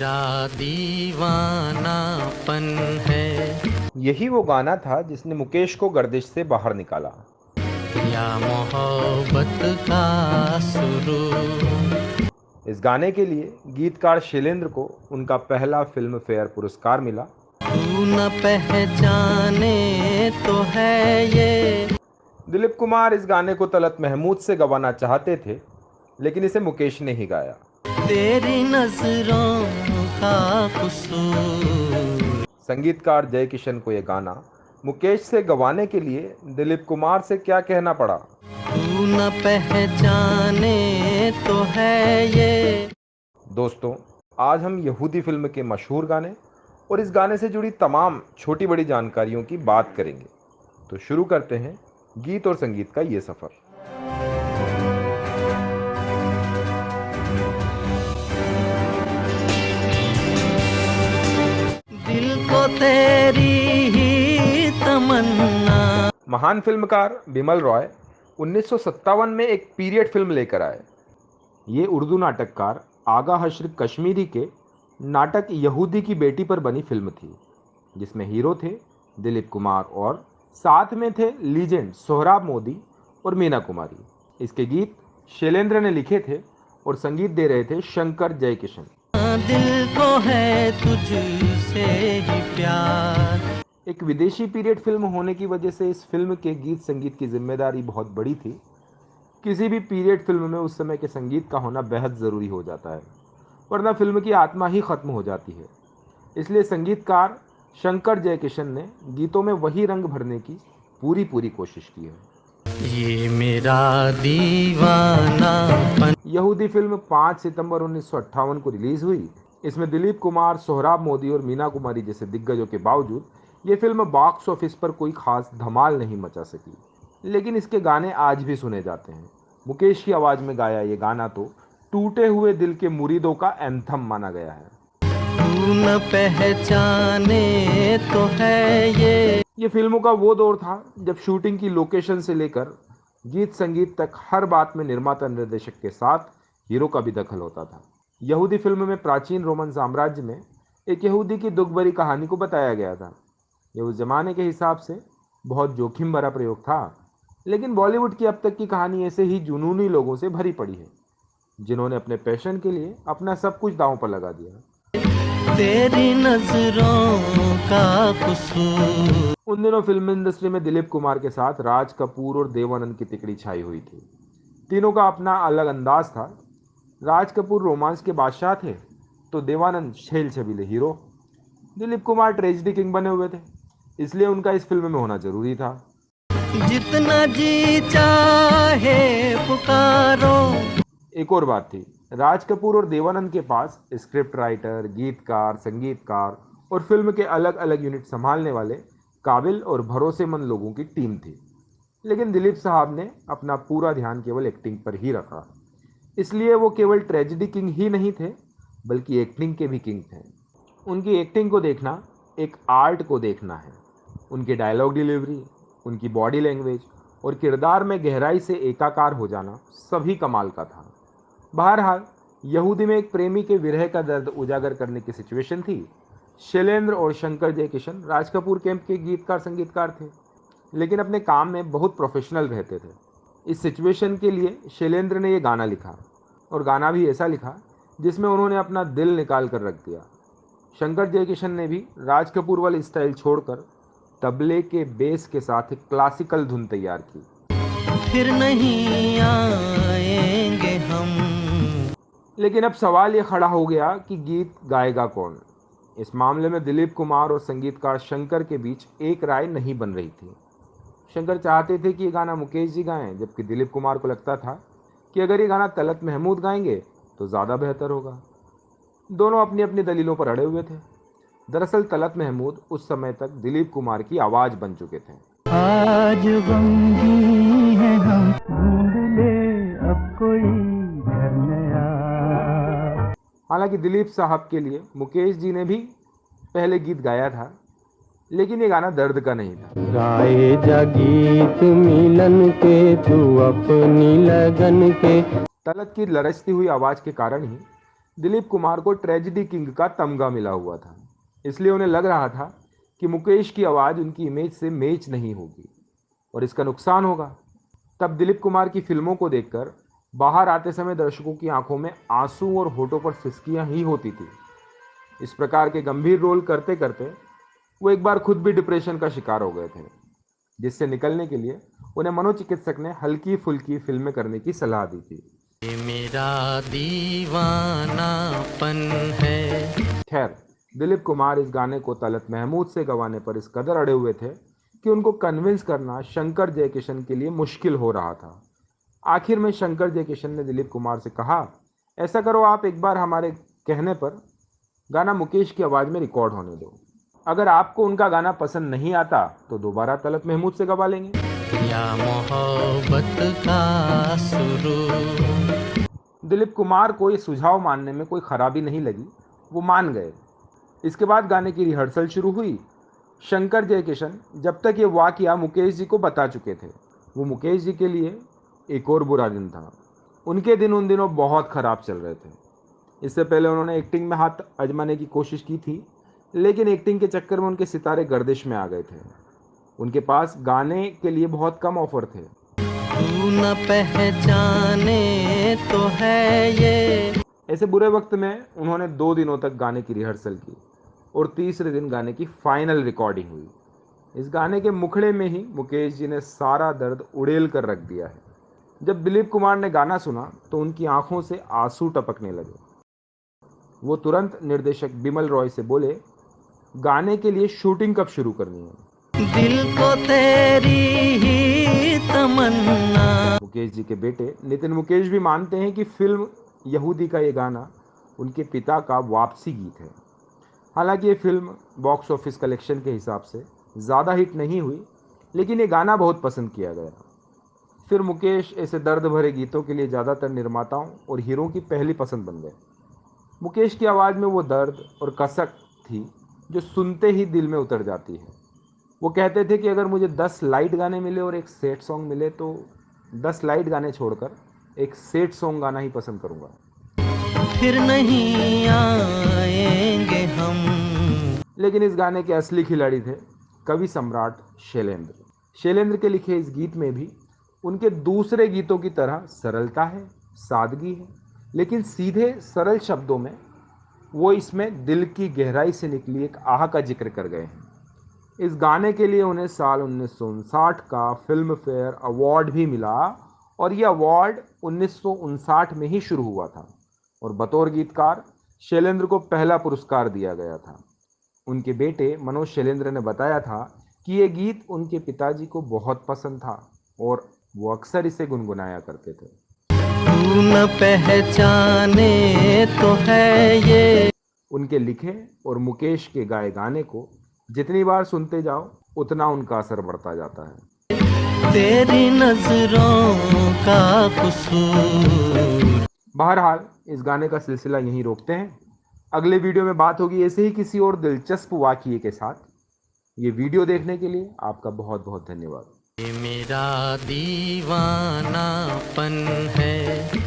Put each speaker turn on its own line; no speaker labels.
मेरा दीवानापन है
यही वो गाना था जिसने मुकेश को गर्दिश से बाहर निकाला।
या मोहब्बत का सुरूर।
इस गाने के लिए गीतकार शैलेंद्र को उनका पहला फिल्म फेयर पुरस्कार मिला।
तू न पहचाने तो है ये।
दिलीप कुमार इस गाने को तलत महमूद से गवाना चाहते थे, लेकिन इसे मुकेश ने ही गाया।
तेरी नजरों का कसूर।
संगीतकार जय किशन को यह गाना मुकेश से गवाने के लिए दिलीप कुमार से क्या कहना पड़ा।
तू न पहचाने तो है ये।
दोस्तों, आज हम यहूदी फिल्म के मशहूर गाने और इस गाने से जुड़ी तमाम छोटी बड़ी जानकारियों की बात करेंगे। तो शुरू करते हैं गीत और संगीत का ये सफ़र।
दिल को तेरी ही तमन्ना।
महान फिल्मकार बिमल रॉय 1957 में एक पीरियड फिल्म लेकर आए। ये उर्दू नाटककार आगा हशर कश्मीरी के नाटक यहूदी की बेटी पर बनी फिल्म थी, जिसमें हीरो थे दिलीप कुमार और साथ में थे लीजेंड सोहराब मोदी और मीना कुमारी। इसके गीत शैलेंद्र ने लिखे थे और संगीत दे रहे थे शंकर जयकिशन।
दिल को है तुझसे ही प्यार।
एक विदेशी पीरियड फिल्म होने की वजह से इस फिल्म के गीत संगीत की जिम्मेदारी बहुत बड़ी थी। किसी भी पीरियड फिल्म में उस समय के संगीत का होना बेहद ज़रूरी हो जाता है, वरना फिल्म की आत्मा ही ख़त्म हो जाती है। इसलिए संगीतकार शंकर जयकिशन ने गीतों में वही रंग भरने की पूरी कोशिश की है।
ये मेरा दीवानापन।
यहूदी फिल्म 5 सितंबर 1958 को रिलीज हुई। इसमें दिलीप कुमार, सोहराब मोदी और मीना कुमारी जैसे दिग्गजों के बावजूद ये फिल्म बॉक्स ऑफिस पर कोई खास धमाल नहीं मचा सकी, लेकिन इसके गाने आज भी सुने जाते हैं। मुकेश की आवाज़ में गाया ये गाना तो टूटे हुए दिल के मुरीदों का एंथम माना गया है।
तू न पहचाने तो है ये
फिल्मों का वो दौर था जब शूटिंग की लोकेशन से लेकर गीत संगीत तक हर बात में निर्माता निर्देशक के साथ हीरो का भी दखल होता था। यहूदी फिल्म में प्राचीन रोमन साम्राज्य में एक यहूदी की दुख भरी कहानी को बताया गया था। यह उस जमाने के हिसाब से बहुत जोखिम भरा प्रयोग था, लेकिन बॉलीवुड की अब तक की कहानी ऐसे ही जुनूनी लोगों से भरी पड़ी है, जिन्होंने अपने पैशन के लिए अपना सब कुछ दांव पर लगा दिया।
तेरी नजरों का कसूर।
उन दिनों फिल्म इंडस्ट्री में दिलीप कुमार के साथ राज कपूर और देवानंद की तिकड़ी छाई हुई थी। तीनों का अपना अलग अंदाज था। राज कपूर रोमांस के बादशाह थे, तो देवानंद छेल छबीले hero. Dilip Kumar tragedy king बने हुए थे, इसलिए उनका इस फिल्म में होना जरूरी था।
जितना जी चाहे पुकारो।
एक और बात थी, राज कपूर और देवानंद के पास स्क्रिप्ट राइटर, गीतकार, संगीतकार और फिल्म के अलग अलग यूनिट संभालने वाले काबिल और भरोसेमंद लोगों की टीम थी। लेकिन दिलीप साहब ने अपना पूरा ध्यान केवल एक्टिंग पर ही रखा, इसलिए वो केवल ट्रेजेडी किंग ही नहीं थे, बल्कि एक्टिंग के भी किंग थे। उनकी एक्टिंग को देखना एक आर्ट को देखना है। उनकी डायलॉग डिलीवरी, उनकी बॉडी लैंग्वेज और किरदार में गहराई से एकाकार हो जाना सभी कमाल का था। बहरहाल, यहूदी में एक प्रेमी के विरह का दर्द उजागर करने की सिचुएशन थी। शैलेंद्र और शंकर जयकिशन राज कपूर कैंप के गीतकार संगीतकार थे, लेकिन अपने काम में बहुत प्रोफेशनल रहते थे। इस सिचुएशन के लिए शैलेंद्र ने ये गाना लिखा, और गाना भी ऐसा लिखा जिसमें उन्होंने अपना दिल निकाल कर रख दिया। शंकर जयकिशन ने भी राज कपूर वाली स्टाइल छोड़कर तबले के बेस के साथ एक क्लासिकल धुन तैयार की।
फिर नहीं आएंगे हम।
लेकिन अब सवाल ये खड़ा हो गया कि गीत गाएगा कौन। इस मामले में दिलीप कुमार और संगीतकार शंकर के बीच एक राय नहीं बन रही थी। शंकर चाहते थे कि ये गाना मुकेश जी गाएं, जबकि दिलीप कुमार को लगता था कि अगर ये गाना तलत महमूद गाएंगे तो ज़्यादा बेहतर होगा। दोनों अपनी अपनी दलीलों पर अड़े हुए थे। दरअसल तलत महमूद उस समय तक दिलीप कुमार की आवाज़ बन चुके थे।
आज गमगीन है हम, ढूंढ ले अब कोई घर नया।
हालांकि दिलीप साहब के लिए मुकेश जी ने भी पहले गीत गाया था, लेकिन ये गाना दर्द का नहीं था।
गाए जा गीत मिलन के, तू अपनी लगन के।
तलत की लरचती हुई आवाज़ के कारण ही दिलीप कुमार को ट्रेजेडी किंग का तमगा मिला हुआ था, इसलिए उन्हें लग रहा था कि मुकेश की आवाज़ उनकी इमेज से मैच नहीं होगी और इसका नुकसान होगा। तब दिलीप कुमार की फिल्मों को देखकर बाहर आते समय दर्शकों की आंखों में आंसू और होठों पर सिसकियां ही होती थी। इस प्रकार के गंभीर रोल करते करते वो एक बार खुद भी डिप्रेशन का शिकार हो गए थे, जिससे निकलने के लिए उन्हें मनोचिकित्सक ने हल्की फुल्की फिल्में करने की सलाह दी थी।
ये मेरा दीवानापन है।
खैर, दिलीप कुमार इस गाने को तलत महमूद से गवाने पर इस कदर अड़े हुए थे कि उनको कन्विंस करना शंकर जयकिशन के लिए मुश्किल हो रहा था। आखिर में शंकर जयकिशन ने दिलीप कुमार से कहा, ऐसा करो, आप एक बार हमारे कहने पर गाना मुकेश की आवाज़ में रिकॉर्ड होने दो। अगर आपको उनका गाना पसंद नहीं आता तो दोबारा तलत महमूद से गवा लेंगे।
या मोहब्बत का सुरूर।
दिलीप कुमार को ये सुझाव मानने में कोई खराबी नहीं लगी, वो मान गए। इसके बाद गाने की रिहर्सल शुरू हुई। शंकर जयकिशन जब तक ये वाकया मुकेश जी को बता चुके थे, वो मुकेश जी के लिए एक और बुरा दिन था। उनके दिन उन दिनों बहुत ख़राब चल रहे थे। इससे पहले उन्होंने एक्टिंग में हाथ आजमाने की कोशिश की थी, लेकिन एक्टिंग के चक्कर में उनके सितारे गर्दिश में आ गए थे। उनके पास गाने के लिए बहुत कम ऑफर थे।
तू न पहचाने तो है ये।
ऐसे बुरे वक्त में उन्होंने 2 दिनों तक गाने की रिहर्सल की और तीसरे दिन गाने की फाइनल रिकॉर्डिंग हुई। इस गाने के मुखड़े में ही मुकेश जी ने सारा दर्द उड़ेल कर रख दिया है। जब दिलीप कुमार ने गाना सुना तो उनकी आंखों से आंसू टपकने लगे। वो तुरंत निर्देशक बिमल रॉय से बोले, गाने के लिए शूटिंग कब शुरू करनी है?
दिल को तेरी ही तमन्ना।
मुकेश जी के बेटे नितिन मुकेश भी मानते हैं कि फिल्म यहूदी का ये गाना उनके पिता का वापसी गीत है। हालांकि ये फिल्म बॉक्स ऑफिस कलेक्शन के हिसाब से ज़्यादा हिट नहीं हुई, लेकिन ये गाना बहुत पसंद किया गया। फिर मुकेश ऐसे दर्द भरे गीतों के लिए ज़्यादातर निर्माताओं और हीरों की पहली पसंद बन गए। मुकेश की आवाज़ में वो दर्द और कसक थी जो सुनते ही दिल में उतर जाती है। वो कहते थे कि अगर मुझे 10 लाइट गाने मिले और एक सैड सॉन्ग मिले तो 10 लाइट गाने छोड़कर एक सैड सॉन्ग गाना ही पसंद करूंगा।
फिर नहीं आएंगे हम।
लेकिन इस गाने के असली खिलाड़ी थे कवि सम्राट शैलेंद्र। शैलेंद्र के लिखे इस गीत में भी उनके दूसरे गीतों की तरह सरलता है, सादगी है, लेकिन सीधे सरल शब्दों में वो इसमें दिल की गहराई से निकली एक आह का जिक्र कर गए हैं। इस गाने के लिए उन्हें साल 1959 का फिल्म फेयर अवार्ड भी मिला और यह अवार्ड 1959 में ही शुरू हुआ था और बतौर गीतकार शैलेंद्र को पहला पुरस्कार दिया गया था। उनके बेटे मनोज शैलेंद्र ने बताया था कि ये गीत उनके पिताजी को बहुत पसंद था और वो अक्सर इसे गुनगुनाया करते थे।
तू न पहचाने तो है ये।
उनके लिखे और मुकेश के गाए गाने को जितनी बार सुनते जाओ उतना उनका असर बढ़ता जाता है।
तेरी नजरों का कसूर।
बहरहाल इस गाने का सिलसिला यहीं रोकते हैं। अगले वीडियो में बात होगी ऐसे ही किसी और दिलचस्प वाक़ये के साथ। ये वीडियो देखने के लिए आपका बहुत बहुत धन्यवाद।
ये मेरा दीवानापन है।